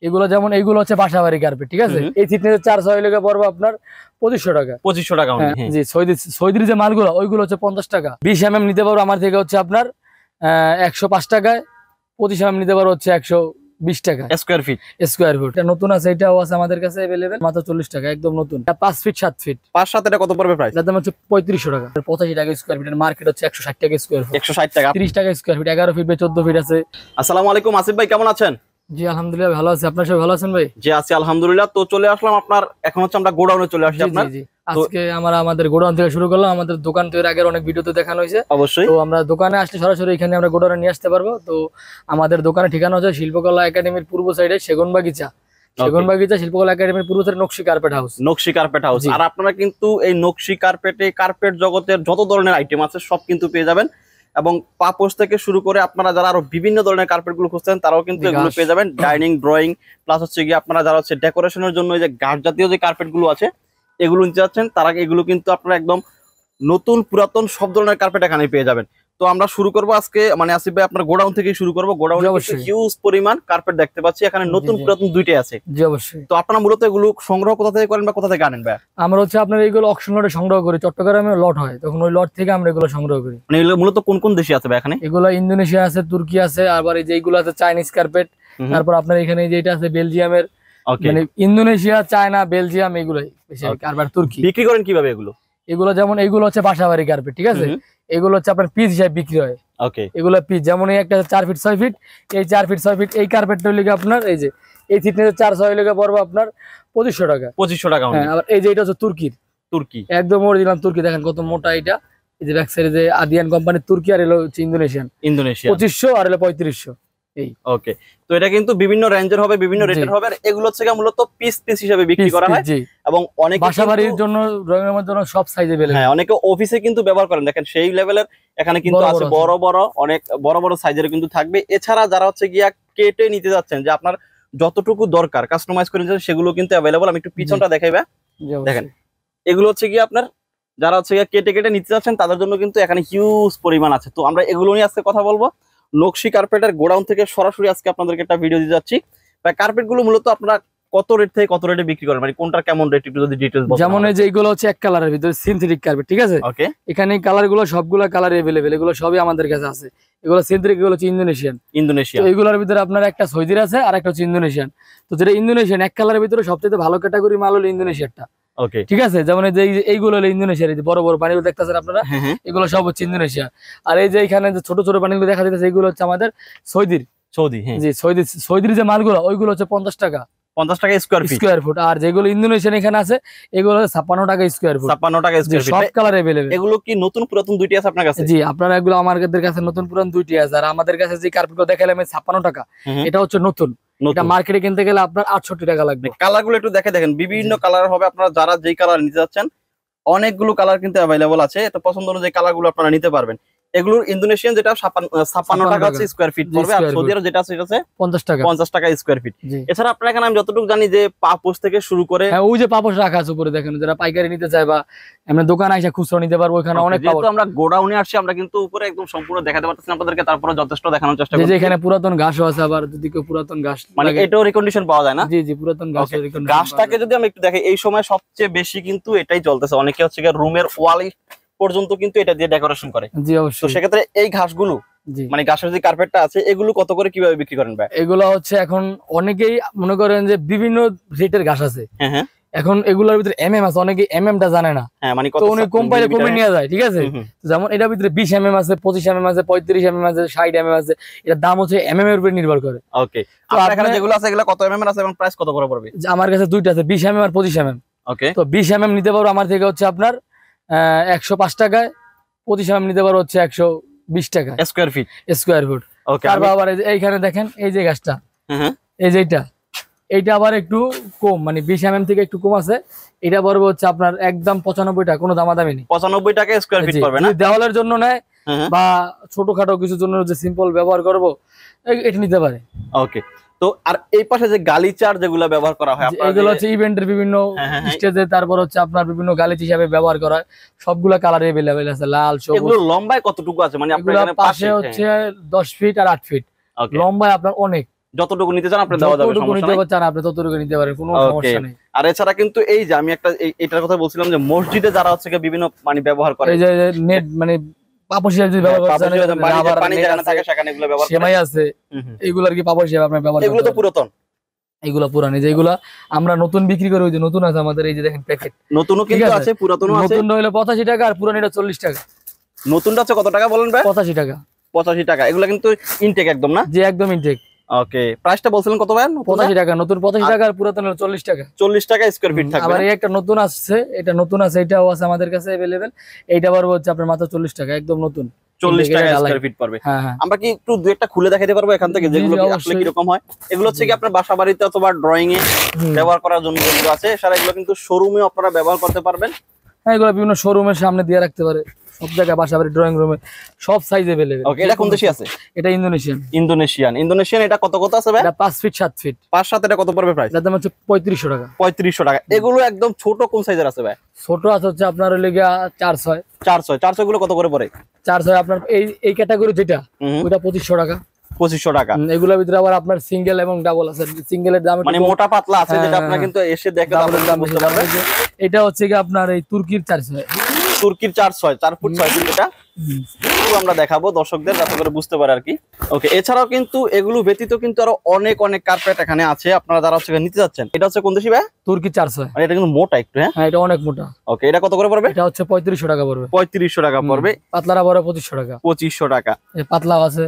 এগুলো যেমন এইগুলো হচ্ছে বাসাবাড়ি কার্পেট, ঠিক আছে। এই থিকনেসের 4 লেগে পড়বে আপনার 2500 টাকা। 2500 টাকা জি। সৌদির যে মালগুলো ওইগুলো হচ্ছে 50 টাকা। 20 mm নিতে পারবো আমার থেকে হচ্ছে আপনার 105 টাকায়। 25 mm নিতে পারবো হচ্ছে 120 টাকা স্কয়ার ফিট। এটা নতুন আছে, এটাও আছে আমাদের কাছে अवेलेबल, মাত্র 40 টাকা, একদম নতুন। 5 ফিট 7 ফিট 5-7 এটা কত পড়বে প্রাইস? এটার দাম হচ্ছে 3500 টাকা। 85 টাকা স্কয়ার ফিট, মার্কেট হচ্ছে 160 টাকা স্কয়ার ফিট। 160 টাকা। 30 টাকা square feet, 11 feet by 14 feet আছে। আসসালামু আলাইকুম আসিফ ভাই, কেমন আছেন? জি আলহামদুলিল্লাহ ভালো আছি, আপনারা সবাই ভালো আছেন ভাই? জি আছি আলহামদুলিল্লাহ। তো চলে আসলাম আপনার, এখন হচ্ছে আমরা গোডাউনে চলে আসছি আপনার। আজকে আমরা আমাদের গোডাউন থেকে শুরু করলাম। আমাদের দোকান তো এর আগের অনেক ভিডিওতে দেখানো হয়েছে, অবশ্যই। তো আমরা দোকানে আসলে সরাসরি এখানে আমরা গোডাউনে নিয়ে আসতে পারবো। তো আমাদের দোকানের ঠিকানা হচ্ছে শিল্পকলা একাডেমির পূর্ব সাইডে সেগুনবাগিচা শিল্পকলা একাডেমির পূর্ব সাইডে নকশি কার্পেট হাউস। আর আপনারা কিন্তু এই নকশি কার্পেট জগতের যত ধরনের আইটেম আছে সব কিন্তু পেয়ে যাবেন, এবং পাপোশ থেকে শুরু করে আপনারা যারা আরো বিভিন্ন ধরনের কার্পেট গুলো খুঁজছেন তারাও কিন্তু এগুলো পেয়ে যাবেন। ডাইনিং, ড্রয়িং, প্লাস হচ্ছে গিয়ে আপনারা যারা হচ্ছে ডেকোরেশনের জন্য এই যে গাছ জাতীয় যে কার্পেট গুলো আছে এগুলো নিতে যাচ্ছেন, তারা এগুলো কিন্তু আপনারা একদম নতুন পুরাতন সব ধরনের কার্পেট এখানে পেয়ে যাবেন। তো আমরা শুরু করবো আজকে, মানে আসিফ ভাই আপনার গোডাউন থেকে শুরু করবো। গোডাউনে হিউজ পরিমাণ কার্পেট দেখতে পাচ্ছি, এখানে নতুন পুরাতন দুইটাই আছে। জি অবশ্যই। তো আপনারা মূলত এগুলো সংগ্রহ কোথা থেকে করেন বা কোথা থেকে আনেন ভাই? আমরা হচ্ছে আপনার এইগুলো অকশন লটে সংগ্রহ করি, চট্টগ্রামে লট হয়, তখন ওই লট থেকে আমরা এগুলো সংগ্রহ করি। মানে এগুলো মূলত কোন কোন দেশে আছে ভাই এখানে? এগুলো ইন্দোনেশিয়া আছে, তুর্কি আছে, আবার এই যে এইগুলো আছে চাইনিজ কার্পেট। তারপর আপনার এখানে যেটা আছে বেলজিয়ামের, মানে ইন্দোনেশিয়া, চায়না, বেলজিয়াম এগুলোই বেশি। আর তুর্কি। বিক্রি করেন কিভাবে এগুলো? এগুলো যেমন এইগুলো হচ্ছে বাসাবাড়ি কার্পেট, ঠিক আছে। এগুলো হচ্ছে আপনার পিস হিসাবে বিক্রি হয়। এগুলো পিস, যেমন এই একটা 4 ফিট 6 ফিট, এই 4 ফিট 6 ফিট এই কার্পেটটা লেগে আপনার এই যে এই থিকনেসের 4 লেগে পড়বে আপনার 2500 টাকা। 2500 টাকা। হ্যাঁ, আবার এই যে এটা হচ্ছে তুর্কি একদম অরিজিনাল তুর্কি, দেখেন কত মোটা এটা। এই যে ব্যাক সাইডে যে আদিয়ান কোম্পানির তুর্কি, আর এলো হচ্ছে ইন্দোনেশিয়া 2500, আর এলো 3500। ওকে, তো এটা কিন্তু বিভিন্ন রেঞ্জের হবে, বিভিন্ন রেটের হবে, আর এগুলো হচ্ছে মূলত পিস হিসেবে বিক্রি করা হয়, এবং অনেক বাসাবাড়ির জন্য, ড্রয়িং রুমের জন্য সব সাইজে বেলে। হ্যাঁ, অনেকে অফিসে কিন্তু ব্যবহার করেন, দেখেন সেই লেভেলের এখানে কিন্তু আছে, বড় বড় অনেক বড় সাইজের কিন্তু থাকবে। এছাড়া যারা হচ্ছে গিয়া কেটে নিতে যাচ্ছেন, যে আপনার যতটুকু দরকার কাস্টমাইজ করে নিতে, সেগুলো কিন্তু অ্যাভেলেবল। আমি একটু পিছনটা দেখাইবা, দেখেন এগুলো হচ্ছে গিয়ে আপনার যারা হচ্ছে কেটে নিতে যাচ্ছেন তাদের জন্য কিন্তু এখানে হিউজ পরিমাণ আছে। তো আমরা এগুলো নিয়ে আজকে কথা বলবো। নকশি কার্পেটের গোডাউন থেকে সরাসরি আজকে আপনাদেরকে একটা ভিডিও দিতে যাচ্ছি। কার্পেট গুলো মূলত আপনারা কত রেট থেকে কত রেটে বিক্রি করেন, মানে কোনটা কেমন রেট একটু যদি ডিটেইলস বলেন। যেমন এই যে এইগুলো হচ্ছে এক কালারের ভিতরে সিনথেটিক কার্পেট, ঠিক আছে। এখানে কালার গুলো সবগুলা কালার अवेलेबल, এগুলো সবই আমাদের কাছে আছে। এগুলো সিনথেটিক, এগুলো হচ্ছে ইন্দোনেশিয়ান। তো এগুলোর ভিতরে আপনার একটা সৌদির আছে আর একটা হচ্ছে ইন্দোনেশিয়ান। তো যেটা ইন্দোনেশিয়ান এক কালারের ভিতরে সবচেয়ে ভালো ক্যাটাগরি মাল হলো ইন্দোনেশিয়ারটা, ঠিক আছে। যেমন এই যে এইগুলো হলো ইন্দোনেশিয়ার, এই যে বড় বড় পানিগুলো দেখতেছেন আপনারা, এগুলো সব হচ্ছে ইন্দোনেশিয়া। আর এই যে এখানে যে ছোট ছোট পানিগুলো দেখা যাচ্ছে এগুলো হচ্ছে আমাদের সৌদির যে মালগুলো ওইগুলো হচ্ছে 50 টাকা স্কয়ার ফুট। আর যেগুলো ইন্দোনেশিয়ান এখানে আছে এগুলো 56 টাকা স্কয়ার ফুট। সব কালার अवेलेबल। এগুলো কি নতুন পুরাতন দুইটি আছে আপনার কাছে? জি, আপনারা এগুলো আমাদের কাছে নতুন পুরাতন দুইটি আছে। আর আমাদের কাছে যে কার্পেটগুলো দেখালাম 56 টাকা, এটা হচ্ছে নতুন। এটা মার্কেটে কিনতে গেলে আপনার 68 টাকা লাগবে। কালার গুলো একটু দেখেন, বিভিন্ন কালার হবে। আপনারা যারা যেই কালার নিতে যাচ্ছেন, অনেকগুলো কালার কিন্তু অ্যাভেলেবল আছে। এটা পছন্দ অনুযায়ী কালার গুলো আপনারা নিতে পারবেন। এগুলোর ইন্দোনেশিয়ান যেটা 56 টাকা হচ্ছে স্কয়ার ফিট পড়বে, আর সৌদি আরব যেটা আছে এটা হচ্ছে 50 টাকা স্কয়ার ফিট। এছাড়া আপনারা এখানে আমি যতটুকু জানি যে পাপোশ থেকে শুরু করে, হ্যাঁ ওই যে পাপোশ রাখা আছে উপরে, দেখেন যারা পাইকারি নিতে চায় বা এমনি দোকানে এসে খুচরো নিতে পারবো, এখানে অনেক পাবো। আমরা গোডাউনে আসছি, আমরা কিন্তু উপরে একদম সম্পূর্ণ দেখাতে পারতেছি না আপনাদেরকে, তারপরে যথেষ্ট দেখানোর চেষ্টা করছি। যে এখানে পুরাতন ঘাসও আছে, আবার যদি কেউ পুরাতন ঘাস মানে এটাও রিকন্ডিশন পাওয়া যায় না? জি পুরাতন ঘাসটাকে যদি আমি একটু দেখি, এই সময় সবচেয়ে বেশি কিন্তু এটাই চলতেছে। অনেকে হচ্ছে রুমের ওয়াল পর্যন্ত কিন্তু এটা দিয়ে ডেকোরেশন করে। জি অবশ্যই। তো সেক্ষেত্রে এই ঘাসগুলো, মানে ঘাসের যে কার্পেটটা আছে, এগুলো কত করে কিভাবে বিক্রি করেন ভাই? এগুলো হচ্ছে এখন অনেকেই মনে করেন যে বিভিন্ন রেটের ঘাস আছে। এখন এগুলোর ভিতরে এমএম আছে, অনেকে এমএমটা জানে না, তো অনেক কোম্পানি কমে নিয়ে যায়, ঠিক আছে। যেমন এটার ভিতরে 20 এমএম আছে, 25 এমএম আছে, 35 এমএম আছে, 60 এমএম আছে। এটার দাম হচ্ছে এমএম এর উপর নির্ভর করে। ওকে, আপনার এখানে যেগুলো আছে এগুলো কত এমএম এর আছে এবং প্রাইস কত করে পড়বে? আমার কাছে দুইটা আছে, 20 এমএম আর 25 এমএম। ওকে, তো 20 এমএম নিতে পারবো আমার থেকে হচ্ছে আপনার 105 টাকায়। 25 এমএম নিতে পারবো হচ্ছে 120 টাকা স্কয়ার ফুট। তারপর আবার এইখানে দেখেন এই যে গাছটা, এই যে এইটা আবার একটু কম, মানে 20 এমএম থেকে একটু কম আছে। এটা পড়বে হচ্ছে আপনার একদম 95 টাকা, কোনো দামাদামি নেই। 95 টাকা স্কয়ার ফিট পড়বে না? দেওয়ালের জন্য নেয় বা ছোটখাটো কিছুর জন্য যে সিম্পল ব্যবহার করব, এটা নিতে পারে। ওকে, তো আর এই পাশে যে গালিচার যেগুলো ব্যবহার করা হয়, এগুলো হচ্ছে ইভেন্টের বিভিন্ন স্টেজে, তারপর হচ্ছে আপনার বিভিন্ন গালিচ হিসাবে ব্যবহার করা হয়। সবগুলা কালার अवेलेबल আছে, লাল, সবুজ। এগুলো লম্বায় কতটুকু আছে, মানে আপনার এখানে পাশে হচ্ছে 10 ফিট আর 8 ফিট লম্বায় আপনার অনেক। যতটুকু নিতে চান আপনি দেওয়া যাবে, যতটুকু নিতে চান আপনি ততটুকু নিতে পারেন, কোনো সমস্যা নেই। আর এছাড়া কিন্তু এই যে আমি একটা এটার কথা বলছিলাম যে মসজিদে যারা হচ্ছে বিভিন্ন পানি ব্যবহার করে, এই যে নেট মানে পাপোশ হিসেবে যদি ব্যবহার করতে চান, পানি যেখানে থাকে সেখানে এগুলো ব্যবহার করে, সেমাই আছে এগুলো আর কি পাপোশ হিসেবে আপনি ব্যবহার করতে পারেন। এগুলো তো পুরাতন, এগুলো পুরান, এই যে এগুলো আমরা নতুন বিক্রি করি, ওই যে নতুন আছে আমাদের, এই যে দেখেন প্যাকেট, নতুনও কিন্তু আছে পুরাতনও আছে। নতুনটা হলো 85 টাকা আর পুরান এটা 40 টাকা। নতুনটা হচ্ছে কত টাকা বলেন ভাই? 85 টাকা। 85 টাকা। এগুলো কিন্তু ইনটেক একদম না? জি একদম ইনটেক। ওকে, প্রাইসটা বলছিলেন কত ভাই? 85 টাকা। নতুন 85 টাকা আর পুরাতন হলো 40 টাকা। 40 টাকা স্কয়ার ফিট থাকবে। আবার এই একটা নতুন আসছে, এটা নতুন আছে, এটাও আছে আমাদের কাছে अवेलेबल। এইটা আবার হচ্ছে আপনার মাত্র 40 টাকা, একদম নতুন 40 টাকা স্কয়ার ফিট পড়বে। হ্যাঁ, আমরা কি একটু দুই একটা খুলে দেখাতে পারবো এখান থেকে, যেগুলো আসলে কি রকম হয়? এগুলো হচ্ছে কি আপনার বাসা বাড়িতে অথবা ড্রয়িং এ ব্যবহার করার জন্য যেগুলো আছে, সেটা এগুলো কিন্তু শোরুমে আপনারা ব্যবহার করতে পারবেন। হ্যাঁ, এগুলো বিভিন্ন শোরুমের সামনে দিয়ে রাখতে পারে, সব জায়গায়, বাসা বাড়ি, ড্রয়িং রুমে, সব সাইজ अवेलेबल। ওকে, এটা কোন দেশি আছে? এটা ইন্দোনেশিয়ান। ইন্দোনেশিয়ান। এটা কত আছে ভাই? এটা 5 ফিট 7 ফিট। 5-7 এটা কত পড়বে প্রাইস? এটার দাম হচ্ছে 3500 টাকা। 3500 টাকা। এগুলো একদম ছোট কোন সাইজের আছে ভাই? ছোট আছে হচ্ছে আপনার হলো গিয়া 400। 400 গুলো কত করে পড়ে? 400 আপনার এই ক্যাটাগরি যেটা, ওটা 2500 টাকা। 2500 টাকা। এগুলোর ভিতরে আবার আপনার সিঙ্গেল এবং ডাবল আছে। সিঙ্গেলের দাম মানে মোটা পাতলা আছে, যেটা আপনারা কিন্তু এসে দেখে দাম বুঝতে পারবেন। এটা হচ্ছে কি আপনার এই তুর্কির 400। তুর্কির 4 ফুট 6 ফিট। এটা আমরা দেখাবো দর্শকদের যাতে করে বুঝতে পারে আর কি। ওকে, এছাড়াও কিন্তু এগুলো ব্যতীত কিন্তু আরো অনেক কার্পেট এখানে আছে, আপনারা যারা হচ্ছে নিতে যাচ্ছেন। এটা হচ্ছে কোন দেশি ভাই? তুর্কি 400। আর এটা কিন্তু মোটা একটু। হ্যাঁ, এটা অনেক মোটা। ওকে, এটা কত করে পড়বে? এটা হচ্ছে 3500 টাকা পড়বে। 3500 টাকা পড়বে। পাতলারা বড় 2500 টাকা। 2500 টাকা। এই পাতলাও আছে,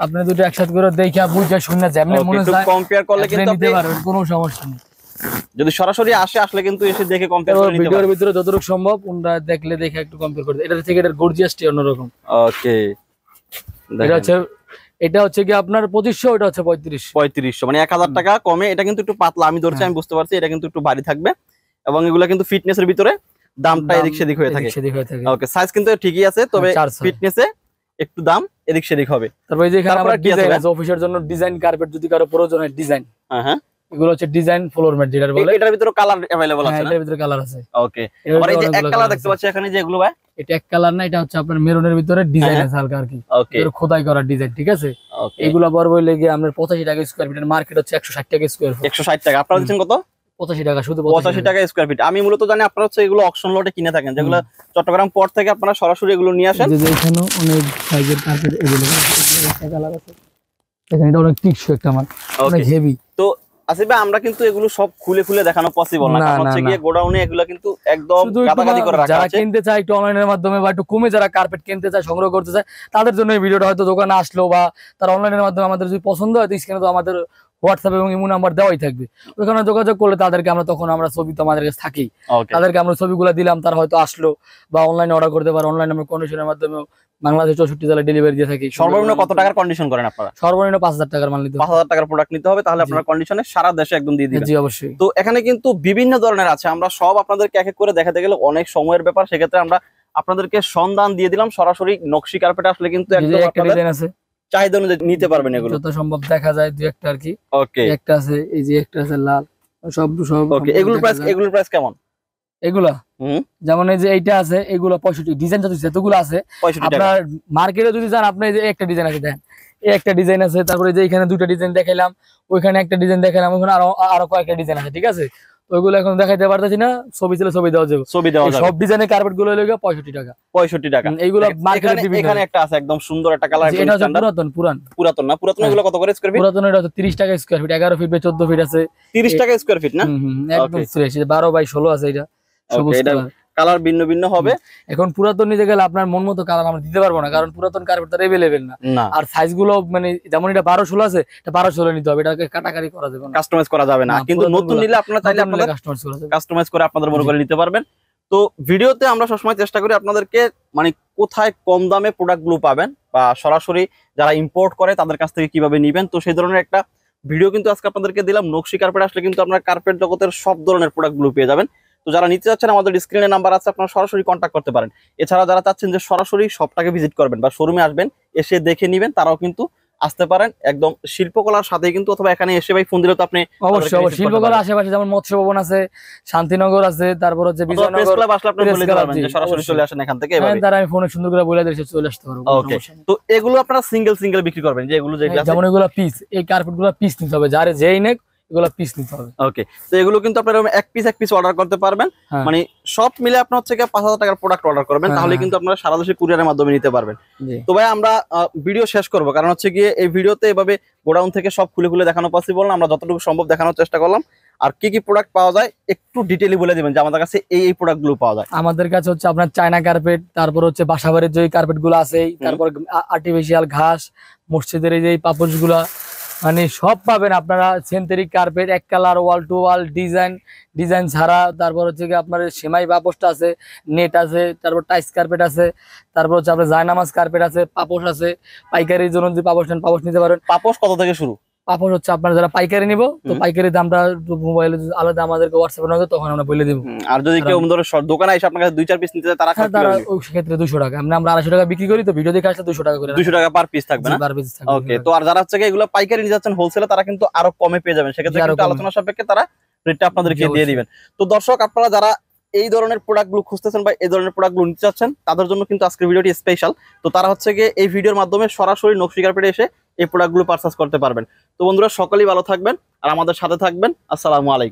আপনি দুটো একসাথে করে দেখা বুঝা শুনে যায়, এমনি মনে হয় কম্পেয়ার করলে কিন্তু নিতে পারবেন, কোনো সমস্যা নেই। যদি সরাসরি আসলে কিন্তু এসে দেখে কম্পেয়ার করে নিতে পারবেন। ভিডিওর ভিতরে যতটুকু সম্ভব ওনরা দেখে একটু কম্পেয়ার করে। এটা থেকে এটার গর্জিয়াসটি অন্যরকম। ওকে, এটা হচ্ছে কি আপনার 2500, এটা হচ্ছে 3500, মানে 1000 টাকা কমে। এটা কিন্তু একটু পাতলা, আমি ধরছি, আমি বুঝতে পারছি। এটা কিন্তু একটু ভারী থাকবে এবং এগুলো কিন্তু ফিটনেসের ভিতরে দামটা এদিক সেদিক হয়ে থাকে। ওকে, সাইজ কিন্তু ঠিকই আছে, তবে ফিটনেসে একটু দাম এদিক সেদিক হবে। তারপরে যে এখানে আবার ডিজাইন আছে, অফিসের জন্য ডিজাইন কার্পেট যদি কারো প্রয়োজন হয়, ডিজাইন। হ্যাঁ, এগুলো হচ্ছে ডিজাইন ফ্লোর ম্যাট যেটা বলে। এটার ভিতরে কালার अवेलेबल আছে না? এটার ভিতরে কালার আছে। ওকে, আর এই যে এক কালার দেখতে পাচ্ছি এখানে, যে এগুলো ভাই, এটা এক কালার না, এটা হচ্ছে আপনার মেরুনের ভিতরে ডিজাইন আছে হালকা আর কি। এর খোদাই করা ডিজাইন, ঠিক আছে। এগুলো বড় লেগে আমরা 85 টাকা স্কয়ার ফিট, মার্কেট হচ্ছে 160 টাকা স্কয়ার ফিট। 160 টাকা। আপনারা দিচ্ছেন কত? 85 টাকা, শুধু 85 টাকা স্কয়ার ফিট। আমি মূলত জানি আপনারা হচ্ছে এগুলো অকশন লটে কিনে থাকেন, যেগুলো চট্টগ্রাম পোর্ট থেকে আপনারা সরাসরি এগুলো নিয়ে আসেন। যে এখানে অনেক সাইজের কার্পেট अवेलेबल আছে, একটা কালার আছে। এখানে এটা অনেক টিকসই একটা মাল, অনেক হেভি। তো আসিফ ভাই, আমরা কিন্তু এগুলো সব খুলে দেখানো পসিবল না, কারণ হচ্ছে গিয়ে গোডাউনে এগুলো কিন্তু একদম গাদাগাদি করে রাখা আছে। যারা কিনতে চায় একটু অনলাইনের মাধ্যমে বা একটু কমে যারা কার্পেট কিনতে চায়, সংগ্রহ করতে চায়, তাদের জন্য এই ভিডিওটা হয়তো দোকানে আসলো, বা তারা অনলাইনের মাধ্যমে আমাদের যদি পছন্দ হয়, তো স্ক্রিনে তো আমাদের হোয়াটসঅ্যাপ এবং ইমো নাম্বার দেওয়াই থাকবে। ওখানে যোগাযোগ করলে তাদেরকে আমরা তখন আমরা ছবি তো আমাদের কাছে থাকেই, তাদেরকে আমরা ছবিগুলো দিলাম, তারা হয়তো আসলো, বা অনলাইনে অর্ডার করতে পারে। অনলাইনে আমরা কন্ডিশনের মাধ্যমে বাংলাদেশ 64 জেলায় ডেলিভারি দিয়ে থাকি। সর্বনিম্ন কত টাকার কন্ডিশন করেন আপনারা? সর্বনিম্ন 5000 টাকার মাল নিতে হবে। 5000 টাকার প্রোডাক্ট নিতে হবে, তাহলে আপনারা কন্ডিশনে সারা দেশে একদম দিয়ে দিবেন। জি অবশ্যই। তো এখানে কিন্তু বিভিন্ন ধরনের আছে, আমরা সব আপনাদেরকে এক এক করে দেখাতে গেলে অনেক সময়ের ব্যাপার, সেক্ষেত্রে আমরা আপনাদেরকে সন্ধান দিয়ে দিলাম। সরাসরি নকশি কার্পেট আসলে কিন্তু একদম একটা ডিজাইন আছে, চাহিদা অনুযায়ী নিতে পারবেন এগুলো, যত সম্ভব দেখা যায় দুই একটা আর কি। ওকে, একটা আছে, এই যে একটা আছে লাল, সব। ওকে, এগুলোর প্রাইস কেমন? এগুলা যেমন এই যে এইটা আছে, এগুলো 65 ডিজাইন যতগুলো আছে। 65 টাকা। আপনার মার্কেটে যদি যান, আপনি যে একটা ডিজাইন আছে, দেখেন এই একটা ডিজাইন আছে, তারপরে যে এখানে দুইটা ডিজাইন দেখাইলাম, ওইখানে একটা ডিজাইন দেখাইলাম, ওখানে আরো কয়েকটা ডিজাইন আছে, ঠিক আছে। ওইগুলো এখন দেখাইতে পারতেছি না, ছবি ছিল ছবি দেওয়া যাবে, সব ডিজাইনের কার্পেট গুলো হলো 65 টাকা। 65 টাকা। এইগুলো মার্কেটে এখানে একটা আছে একদম সুন্দর একটা কালার, এটা হচ্ছে পুরাতন না? পুরাতন এগুলো কত করে স্কয়ার ফিট? পুরাতন এটা হচ্ছে 30 টাকা square feet, 11 feet by 14 feet আছে। 30 টাকা স্কয়ার ফিট না? একদম ফ্রেশ। 12 বাই 16 আছে এটা, সবুজ কালার। কালার ভিন্ন ভিন্ন হবে। এখন পুরাতন নিতে গেলে আপনার মন মতো কালার আমরা দিতে পারবো না, কারণ পুরাতন কার্পেট তার अवेलेबल না। আর সাইজ গুলো মানে যেমন এটা 12-16 আছে, এটা 12-16 নিতে হবে, এটাকে কাটাকাটি করা যাবে না, কাস্টমাইজ করা যাবে না। কিন্তু নতুন নিলে আপনারা চাইলে আপনারা কাস্টমাইজ করে আপনাদের মনে করে নিতে পারবেন। তো ভিডিওতে আমরা সবসময় চেষ্টা করি আপনাদেরকে মানে কোথায় কম দামে প্রোডাক্টগুলো পাবেন, বা সরাসরি যারা ইম্পোর্ট করে তাদের কাছ থেকে কিভাবে নেবেন, তো সেই ধরনের একটা ভিডিও কিন্তু আজকে আপনাদেরকে দিলাম। নকশি কার্পেট আসলে কিন্তু আপনার কার্পেট জগতের সব ধরনের প্রোডাক্টগুলো পেয়ে যাবেন। তো যারা নিতে চাচ্ছেন, আমাদের স্ক্রিনে নাম্বার আছে, আপনারা সরাসরি কন্ট্যাক্ট করতে পারেন। এছাড়া যারা চাচ্ছেন যে সরাসরি শপটাকে ভিজিট করবেন বা শোরুমে আসবেন, এসে দেখে নেবেন, তারাও কিন্তু আসতে পারেন একদম শিল্পকলার সাথে কিন্তু, অথবা এখানে এসে ভাই ফোন দিলে তো আপনি অবশ্যই শিল্পকলার আশেপাশে যেমন মৎস্য ভবন আছে, শান্তিনগর আছে, তারপর হচ্ছে বিজয়নগর আসলে আপনি বলে দিতে পারবেন যে সরাসরি চলে আসেন এখান থেকে এভাবে। তারা আমি ফোনে সুন্দর করে বলে দিলে চলে আসতে পারবো। ওকে, তো এগুলো আপনারা সিঙ্গেল বিক্রি করবেন, যে এগুলো যেগুলো যেমন এগুলো পিস, এই কার্পেটগুলো পিস নিতে হবে, যারে যেই নেক এগুলো পিস নিতে হবে। ওকে, তো এগুলো কিন্তু আপনারা এক পিস অর্ডার করতে পারবেন, মানে সব মিলে আপনার হচ্ছে 5,000 টাকার প্রোডাক্ট অর্ডার করবেন, তাহলে কিন্তু আপনারা সারা দেশে কুরিয়ারের মাধ্যমে নিতে পারবেন। তো ভাই আমরা ভিডিও শেষ করব, কারণ হচ্ছে গিয়ে এই ভিডিওতে এভাবে গোডাউন থেকে সব খুলে দেখানো পসিবল না, আমরা যতটুকু সম্ভব দেখানোর চেষ্টা করলাম। আর কি প্রোডাক্ট পাওয়া যায় একটু ডিটেইলি বলে দিবেন, যে আমাদের কাছে এই প্রোডাক্ট গুলো পাওয়া যায়। আমাদের কাছে হচ্ছে আপনার চায়না কার্পেট, তারপর হচ্ছে বাসাবাড়ির যে কার্পেট গুলো আছে, তারপর আর্টিফিশিয়াল ঘাস, মসজিদের এই যে পাপোশ গুলা, মানে সব পাবেন আপনারা। সিনথেটিক কার্পেট, এক colour, wall to all, design ছাড়া, তারপর হচ্ছে কি আপনার সেমাই পাপোশটা আছে, নেট আছে, তারপর টাইস কার্পেট আছে, তারপর হচ্ছে আপনার জায়নামাজ কার্পেট আছে, পাপোশ আছে। পাইকারির জন্য যদি পাপোশ নেন, পাপোশ নিতে পারেন। পাপোশ কত থেকে শুরু? পাপোশ হচ্ছে আপনার যারা পাইকারি নিব, তো পাইকারি দামটা মোবাইলে আলাদা আমাদেরকে হোয়াটসঅ্যাপে নগদ, তখন আমরা বলে দিব। আর যদি কেউ ধরো দোকানে এসে আপনার কাছে 2-4 পিস নিতে চায়, তারা ওই ক্ষেত্রে 200 টাকা, আমরা 250 টাকা বিক্রি করি, তো ভিডিও দেখে আসলে 200 টাকা করে, 200 টাকা পার পিস থাকবে না? ওকে, তো আর যারা হচ্ছে এগুলো পাইকারি নিতে যাচ্ছেন হোলসেলে, তারা কিন্তু আরো কমে পেয়ে যাবেন, সেক্ষেত্রে কিন্তু আলোচনা সাপেক্ষে তারা রেটটা আপনাদেরকে দিয়ে দিবেন। তো দর্শক, আপনারা যারা এই ধরনের প্রোডাক্টগুলো খুঁজতেছেন বা এই ধরনের প্রোডাক্টগুলো নিতে চাচ্ছেন, তাদের জন্য কিন্তু আজকের ভিডিওটি স্পেশাল। তো তারা হচ্ছে গিয়ে এই ভিডিওর মাধ্যমে সরাসরি নকশি কার্পেটে এসে এই প্রোডাক্টগুলো পারচেজ করতে পারবেন। তো বন্ধুরা, সকলেই ভালো থাকবেন আর আমাদের সাথে থাকবেন। আসসালামু আলাইকুম।